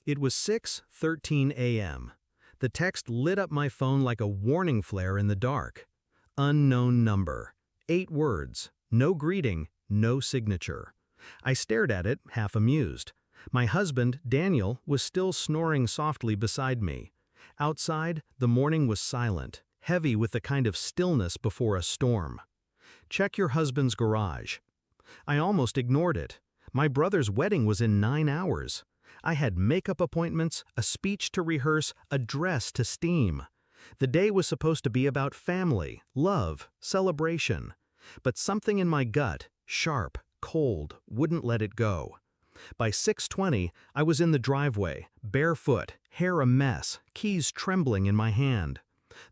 It was 6:13 a.m. The text lit up my phone like a warning flare in the dark. Unknown number. 8 words. No greeting, no signature. I stared at it, half amused. My husband, Daniel, was still snoring softly beside me. Outside, the morning was silent, heavy with the kind of stillness before a storm. Check your husband's garage. I almost ignored it. My brother's wedding was in 9 hours. I had makeup appointments, a speech to rehearse, a dress to steam. The day was supposed to be about family, love, celebration. But something in my gut, sharp, cold, wouldn't let it go. By 6:20, I was in the driveway, barefoot, hair a mess, keys trembling in my hand.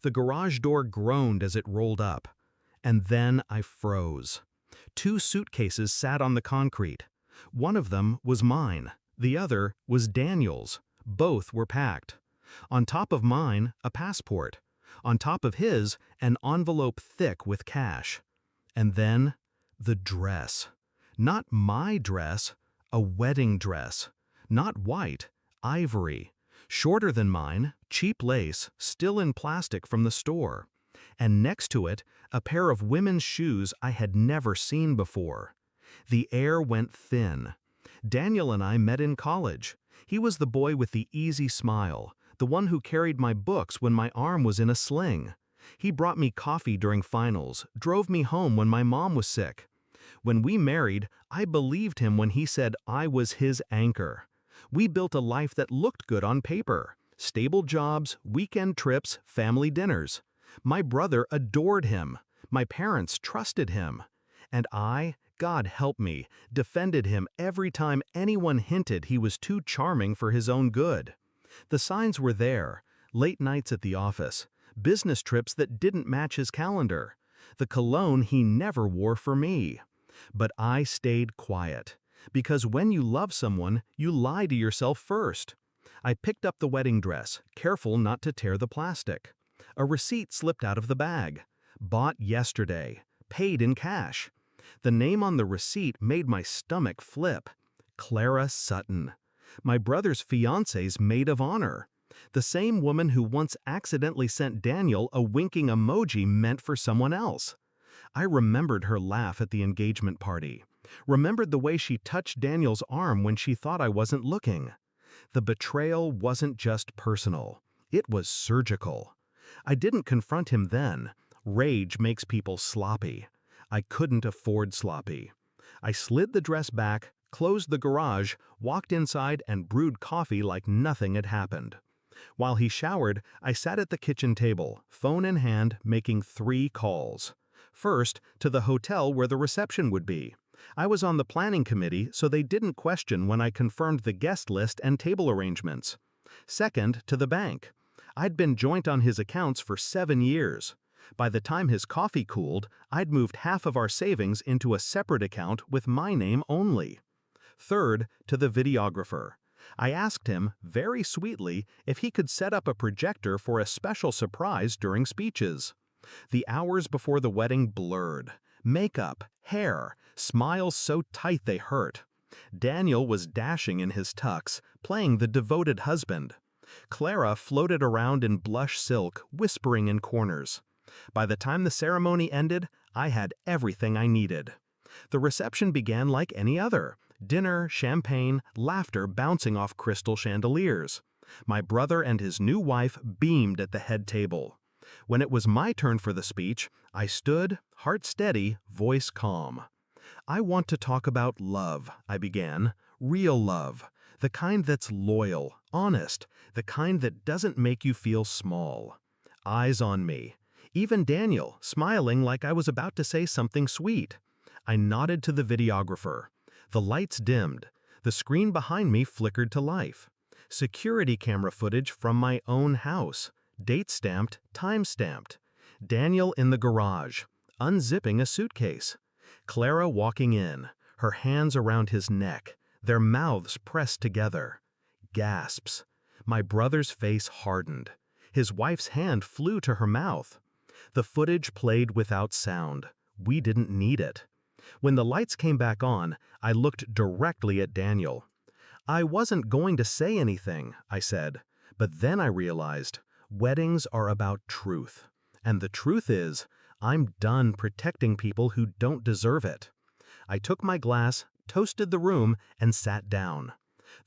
The garage door groaned as it rolled up. And then I froze. 2 suitcases sat on the concrete. One of them was mine. The other was Daniel's. Both were packed. On top of mine, a passport. On top of his, an envelope thick with cash. And then, the dress. Not my dress, a wedding dress. Not white, ivory. Shorter than mine, cheap lace, still in plastic from the store. And next to it, a pair of women's shoes I had never seen before. The air went thin. Daniel and I met in college. He was the boy with the easy smile, the one who carried my books when my arm was in a sling. He brought me coffee during finals, drove me home when my mom was sick. When we married, I believed him when he said I was his anchor. We built a life that looked good on paper. Stable jobs, weekend trips, family dinners. My brother adored him. My parents trusted him. And I, God help me, defended him every time anyone hinted he was too charming for his own good. The signs were there: late nights at the office, business trips that didn't match his calendar, the cologne he never wore for me. But I stayed quiet, because when you love someone, you lie to yourself first. I picked up the wedding dress, careful not to tear the plastic. A receipt slipped out of the bag. Bought yesterday, paid in cash. The name on the receipt made my stomach flip. Clara Sutton. My brother's fiancé's maid of honor. The same woman who once accidentally sent Daniel a winking emoji meant for someone else. I remembered her laugh at the engagement party. Remembered the way she touched Daniel's arm when she thought I wasn't looking. The betrayal wasn't just personal. It was surgical. I didn't confront him then. Rage makes people sloppy. I couldn't afford sloppy. I slid the dress back, closed the garage, walked inside and brewed coffee like nothing had happened. While he showered, I sat at the kitchen table, phone in hand, making 3 calls. First, to the hotel where the reception would be. I was on the planning committee, so they didn't question when I confirmed the guest list and table arrangements. Second, to the bank. I'd been joint on his accounts for 7 years. By the time his coffee cooled, I'd moved half of our savings into a separate account with my name only. Third, to the videographer. I asked him, very sweetly, if he could set up a projector for a special surprise during speeches. The hours before the wedding blurred. Makeup, hair, smiles so tight they hurt. Daniel was dashing in his tux, playing the devoted husband. Clara floated around in blush silk, whispering in corners. By the time the ceremony ended, I had everything I needed. The reception began like any other. Dinner, champagne, laughter bouncing off crystal chandeliers. My brother and his new wife beamed at the head table. When it was my turn for the speech, I stood, heart steady, voice calm. "I want to talk about love," I began. "Real love. The kind that's loyal, honest, the kind that doesn't make you feel small." Eyes on me. Even Daniel, smiling like I was about to say something sweet. I nodded to the videographer. The lights dimmed. The screen behind me flickered to life. Security camera footage from my own house. Date stamped, time stamped. Daniel in the garage, unzipping a suitcase. Clara walking in, her hands around his neck, their mouths pressed together. Gasps. My brother's face hardened. His wife's hand flew to her mouth. The footage played without sound. We didn't need it. When the lights came back on, I looked directly at Daniel. I wasn't going to say anything, I said, but then I realized weddings are about truth. And the truth is, I'm done protecting people who don't deserve it. I took my glass, toasted the room, and sat down.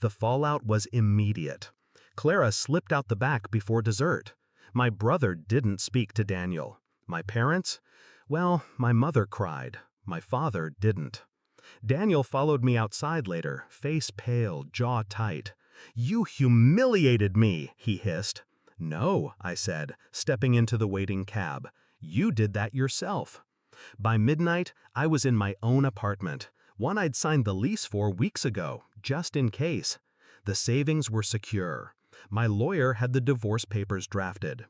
The fallout was immediate. Clara slipped out the back before dessert. My brother didn't speak to Daniel. My parents? Well, my mother cried. My father didn't. Daniel followed me outside later, face pale, jaw tight. "You humiliated me," he hissed. "No," I said, stepping into the waiting cab. "You did that yourself." By midnight, I was in my own apartment, one I'd signed the lease for weeks ago, just in case. The savings were secure. My lawyer had the divorce papers drafted.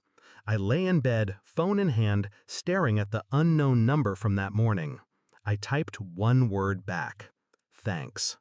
I lay in bed, phone in hand, staring at the unknown number from that morning. I typed one word back: "Thanks."